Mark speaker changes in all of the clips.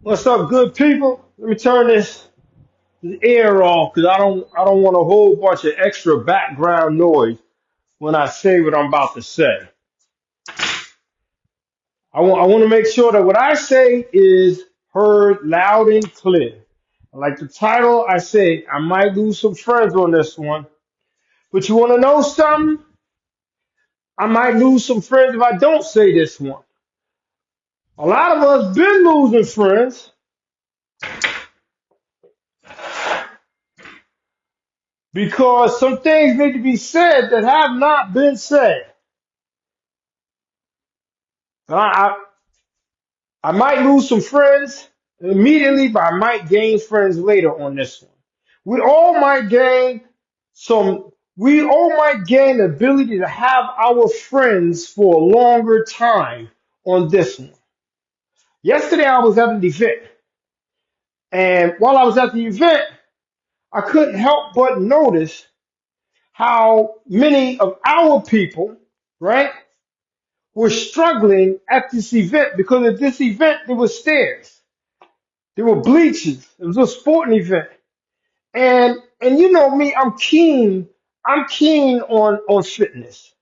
Speaker 1: What's up, good people? Let me turn this air off because I don't want a whole bunch of extra background noise when I say what I'm about to say. I want to make sure that what I say is heard loud and clear. Like the title, I say I might lose some friends on this one, but you want to know something? I might lose some friends if I don't say this one. A lot of us been losing friends because some things need to be said that have not been said. I, I might lose some friends immediately, but I might gain friends later on this one. We all might gain we all might gain the ability to have our friends for a longer time on this one. Yesterday I was at an event, and while I was at the event, I couldn't help but notice how many of our people, right, were struggling at this event because at this event there were stairs. There were bleachers. It was a sporting event. And you know me, I'm keen on fitness.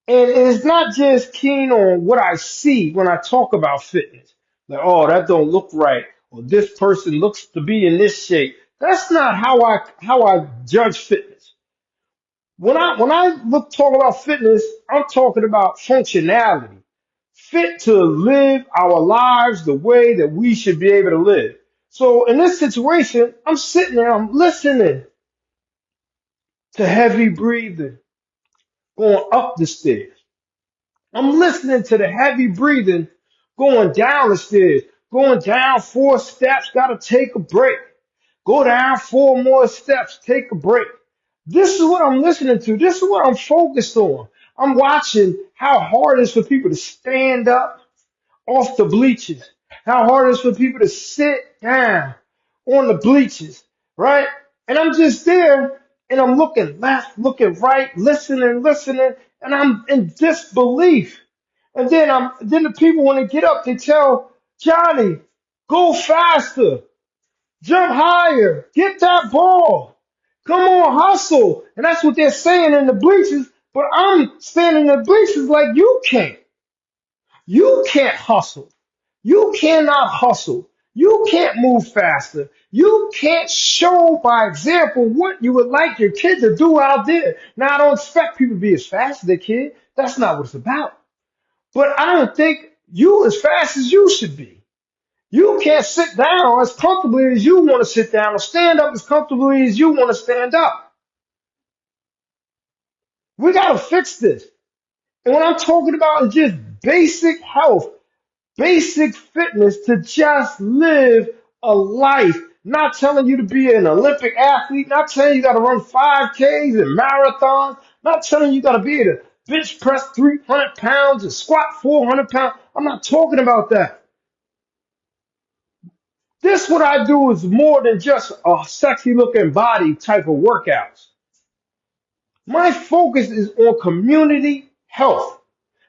Speaker 1: And it's not just keen on what I see when I talk about fitness. Like, oh, that don't look right, or this person looks to be in this shape. That's not how I judge fitness. When I talk about fitness, I'm talking about functionality. Fit to live our lives the way that we should be able to live. So in this situation, I'm sitting there, I'm listening to heavy breathing going up the stairs. I'm listening to the heavy breathing going down the stairs, going down 4 steps, gotta take a break. Go down 4 more steps, take a break. This is what I'm listening to. This is what I'm focused on. I'm watching how hard it is for people to stand up off the bleachers, how hard it is for people to sit down on the bleachers, right? And I'm just there and I'm looking left, looking right, listening, and I'm in disbelief. And then the people when they get up, they tell Johnny, go faster, jump higher, get that ball, come on, hustle. And that's what they're saying in the bleachers, but I'm standing in the bleachers like you can't. You can't hustle. You cannot hustle. You can't move faster. You can't show by example what you would like your kid to do out there. Now, I don't expect people to be as fast as their kid. That's not what it's about. But I don't think you as fast as you should be. You can't sit down as comfortably as you want to sit down or stand up as comfortably as you want to stand up. We got to fix this. And what I'm talking about is just basic health, basic fitness to just live a life. Not telling you to be an Olympic athlete, not telling you got to run 5Ks and marathons, not telling you got to be able to bench press 300 pounds and squat 400 pounds. I'm not talking about that. This, what I do, is more than just a sexy looking body type of workouts. My focus is on community health.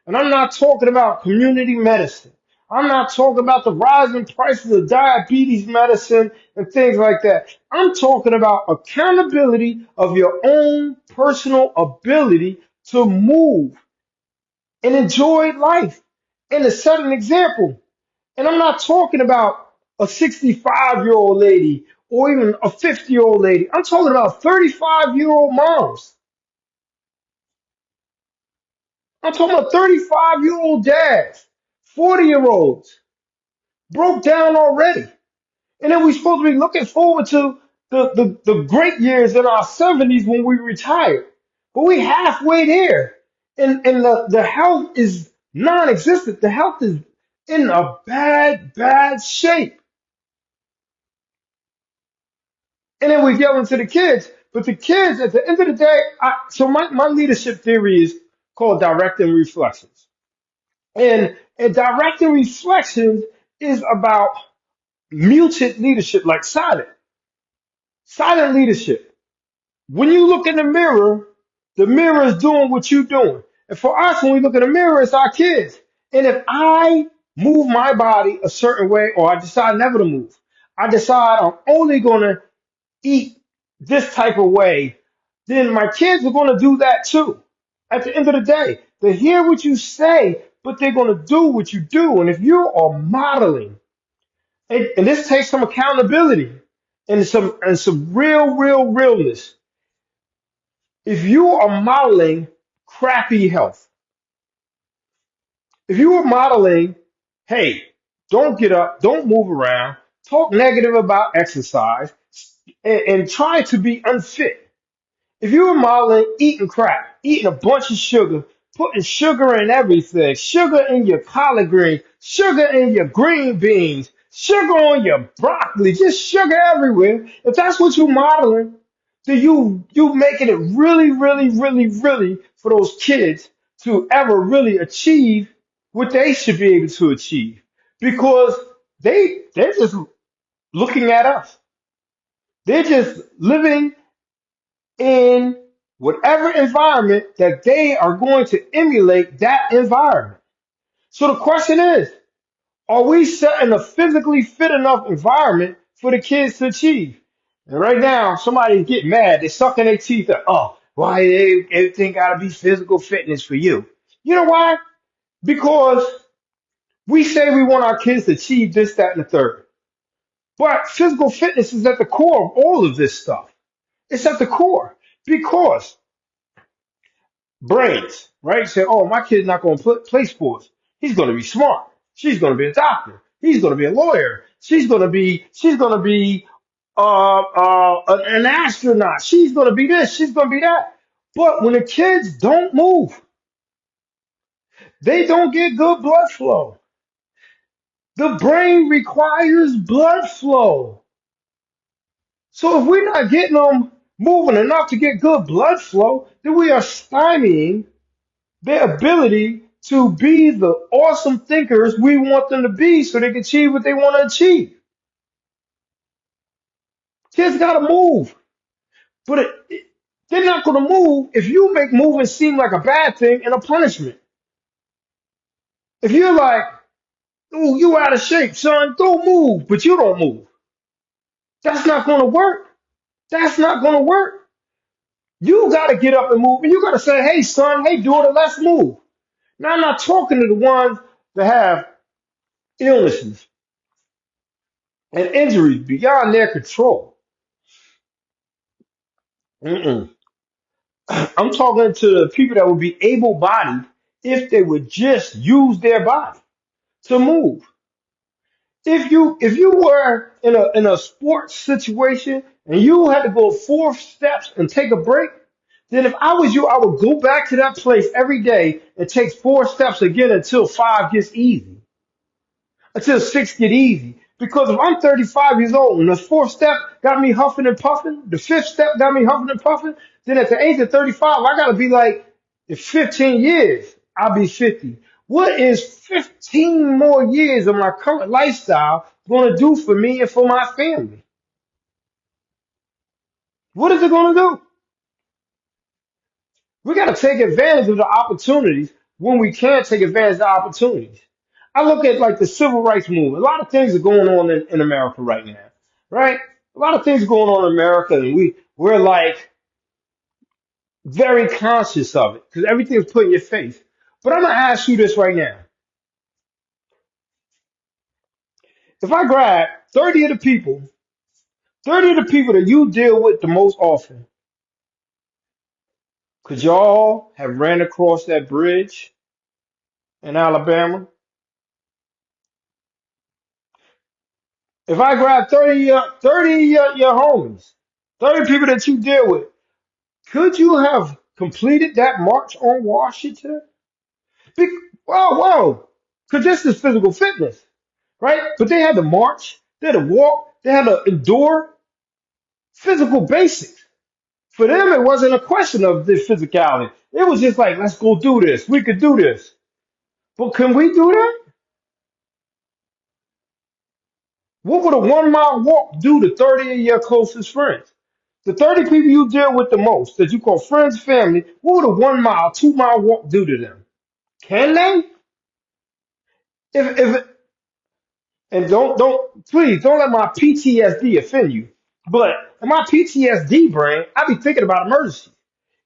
Speaker 1: And I'm not talking about community medicine. I'm not talking about the rising prices of diabetes medicine and things like that. I'm talking about accountability of your own personal ability to move and enjoy life and to set an example. And I'm not talking about a 65-year-old lady or even a 50-year-old lady. I'm talking about 35-year-old moms. I'm talking about 35-year-old dads, 40-year-olds, broke down already. And then we're supposed to be looking forward to the great years in our 70s when we retire. But we halfway there. And the health is non-existent. The health is in a bad shape. And then we yell into the kids. But the kids, at the end of the day, so my leadership theory is called directing reflections. And directing reflections is about muted leadership, like silent leadership. When you look in the mirror is doing what you're doing. And for us, when we look in the mirror, it's our kids. And if I move my body a certain way, or I decide never to move. I decide I'm only going to eat this type of way, then my kids are going to do that too. At the end of the day, they hear what you say, but they're going to do what you do. And if you are modeling, and this takes some accountability and some real realness. If you are modeling crappy health, if you are modeling, hey, don't get up, don't move around, talk negative about exercise, and try to be unfit. If you were modeling eating crap, eating a bunch of sugar, putting sugar in everything, sugar in your collard greens, sugar in your green beans, sugar on your broccoli, just sugar everywhere. If that's what you're modeling, then you making it really for those kids to ever really achieve what they should be able to achieve. Because they're just looking at us. They're just living in whatever environment that they are going to emulate that environment. So the question is, are we setting a physically fit enough environment for the kids to achieve? And right now, somebody get mad. They're sucking their teeth at, oh, why everything got to be physical fitness for you? You know why? Because we say we want our kids to achieve this, that, and the third. But physical fitness is at the core of all of this stuff. It's at the core because brains, right? Say, oh, my kid's not going to play sports. He's going to be smart. She's going to be a doctor. He's going to be a lawyer. She's going to be an astronaut. She's going to be this. She's going to be that. But when the kids don't move, they don't get good blood flow. The brain requires blood flow. So if we're not getting them moving enough to get good blood flow, then we are stymieing their ability to be the awesome thinkers we want them to be so they can achieve what they want to achieve. Kids got to move, but they're not going to move if you make moving seem like a bad thing and a punishment. If you're like, oh, you out of shape, son, don't move, but you don't move. That's not going to work. That's not going to work. You got to get up and move, and you got to say, hey, son, hey, daughter, let's move. Now, I'm not talking to the ones that have illnesses and injuries beyond their control. Mm-mm. I'm talking to the people that would be able-bodied if they would just use their body to move. If you were in a sports situation and you had to go 4 steps and take a break, then if I was you, I would go back to that place every day and take 4 steps again until 5 gets easy, until 6 get easy. Because if I'm 35 years old and the 4th step got me huffing and puffing, the 5th step got me huffing and puffing, then at the age of 35, I gotta be like, in 15 years, I'll be 50. What is 15 more years of my current lifestyle gonna do for me and for my family? What is it gonna do? We got to take advantage of the opportunities when we can take advantage of the opportunities. I look at like the civil rights movement. A lot of things are going on in America right now, right? A lot of things going on in America, and we're like very conscious of it because everything's put in your face. But I'm gonna ask you this right now: if I grab 30 of the people that you deal with the most often, could y'all have ran across that bridge in Alabama? If I grab 30 your homies, 30 people that you deal with, could you have completed that march on Washington? Be- whoa. Because this is physical fitness, right? But they had to march, they had to walk, they had to endure physical basics. For them, it wasn't a question of this physicality. It was just like, let's go do this. We could do this. But can we do that? What would a 1 mile walk do to 30 of your closest friends? The 30 people you deal with the most, that you call friends, family, what would a 1 mile, 2 mile walk do to them? Can they? if and don't please don't let my PTSD offend you. But in my PTSD brain, I be thinking about emergency.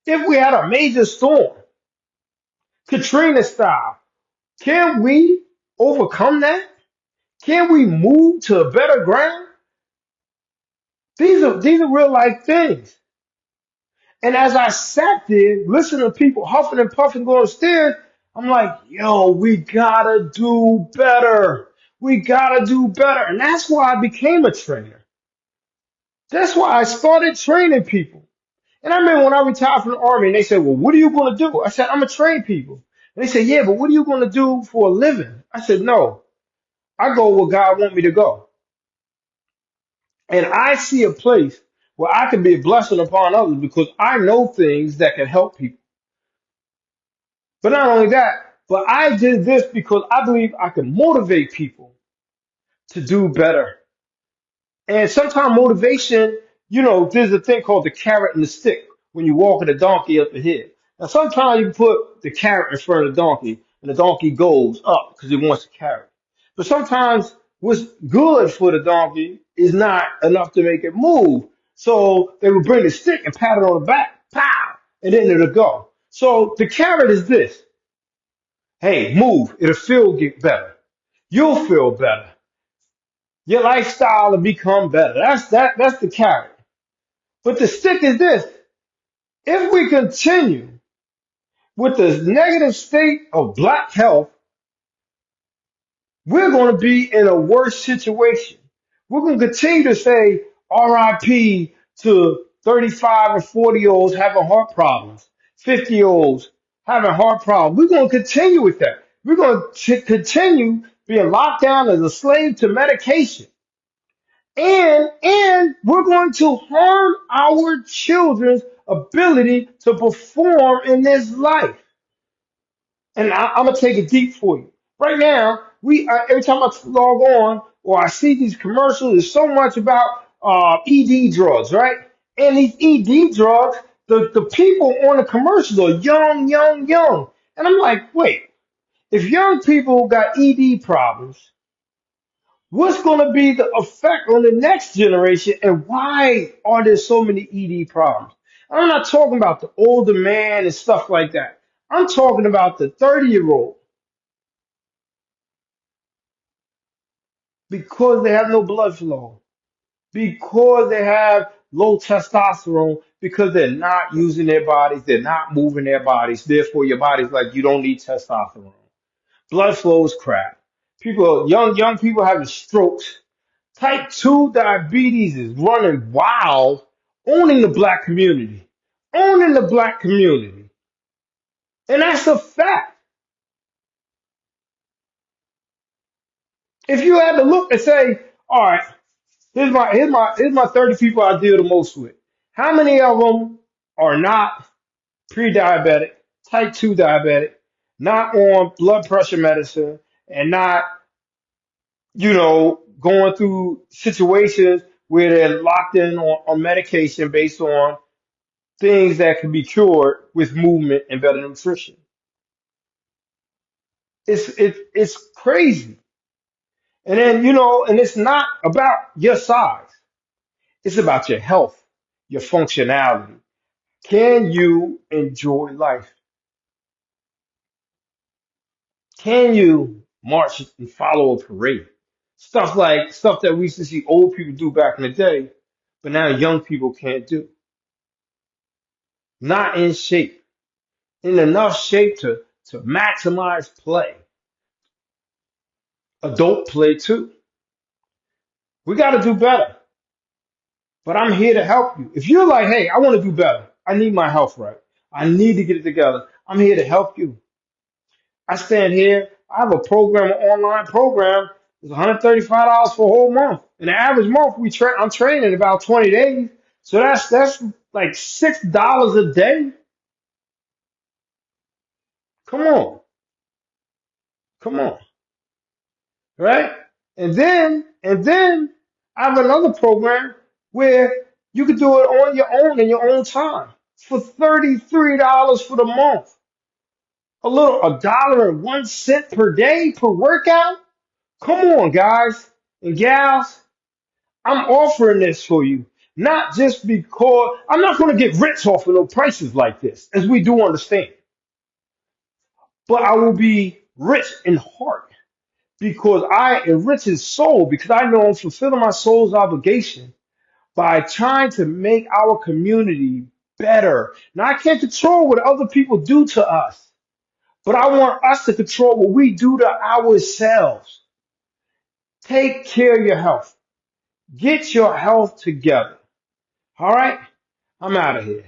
Speaker 1: If we had a major storm, Katrina style, can we overcome that? Can we move to a better ground? These are real life things. And as I sat there, listening to people huffing and puffing going upstairs, I'm like, yo, we gotta do better. We gotta do better. And that's why I became a trainer. That's why I started training people. And I remember when I retired from the army and they said, well, what are you going to do? I said, I'm going to train people. And they said, yeah, but what are you going to do for a living? I said, no, I go where God want me to go. And I see a place where I can be a blessing upon others because I know things that can help people. But not only that, but I did this because I believe I can motivate people to do better. And sometimes motivation, there's a thing called the carrot and the stick when you walking a donkey up the hill. Now, sometimes you put the carrot in front of the donkey and the donkey goes up because it wants the carrot. But sometimes what's good for the donkey is not enough to make it move. So they would bring the stick and pat it on the back, pow, and then it'll go. So the carrot is this. Hey, move. It'll feel get better. You'll feel better. Your lifestyle will become better. That's the carrot. But the stick is this. If we continue with the negative state of black health, we're going to be in a worse situation. We're going to continue to say RIP to 35 and 40-year-olds having heart problems, 50-year-olds having heart problems. We're going to continue with that. We're going to continue being locked down as a slave to medication. And we're going to harm our children's ability to perform in this life. And I'm gonna take it deep for you. Right now, every time I log on or I see these commercials, there's so much about ED drugs, right? And these ED drugs, the people on the commercials are young, young, young. And I'm like, wait, if young people got ED problems, what's going to be the effect on the next generation, and why are there so many ED problems? I'm not talking about the older man and stuff like that. I'm talking about the 30-year-old because they have no blood flow, because they have low testosterone, because they're not using their bodies, they're not moving their bodies. Therefore, your body's like, you don't need testosterone. Blood flow is crap. Young people having strokes. Type 2 diabetes is running wild, owning the black community. Owning the black community. And that's a fact. If you had to look and say, all right, here's my 30 people I deal the most with. How many of them are not pre-diabetic, type 2 diabetic, not on blood pressure medicine, and not, going through situations where they're locked in on medication based on things that can be cured with movement and better nutrition. It's crazy. And then, and it's not about your size. It's about your health, your functionality. Can you enjoy life? Can you march and follow a parade? Stuff that we used to see old people do back in the day, but now young people can't do. Not in shape, in enough shape to maximize play. Adult play too. We got to do better. But I'm here to help you. If you're like, hey, I want to do better. I need my health right. I need to get it together. I'm here to help you. I stand here. I have a program, an online program. It's $135 for a whole month. In the average month, I'm training about 20 days. So that's like $6 a day. Come on. Come on. Right? And then I have another program where you can do it on your own in your own time for $33 for the month. $1.01 per day per workout. Come on, guys and gals. I'm offering this for you. Not just because I'm not going to get rich off of no prices like this, as we do understand, but I will be rich in heart because I enrich his soul because I know I'm fulfilling my soul's obligation by trying to make our community better. Now, I can't control what other people do to us, but I want us to control what we do to ourselves. Take care of your health. Get your health together. All right? I'm out of here.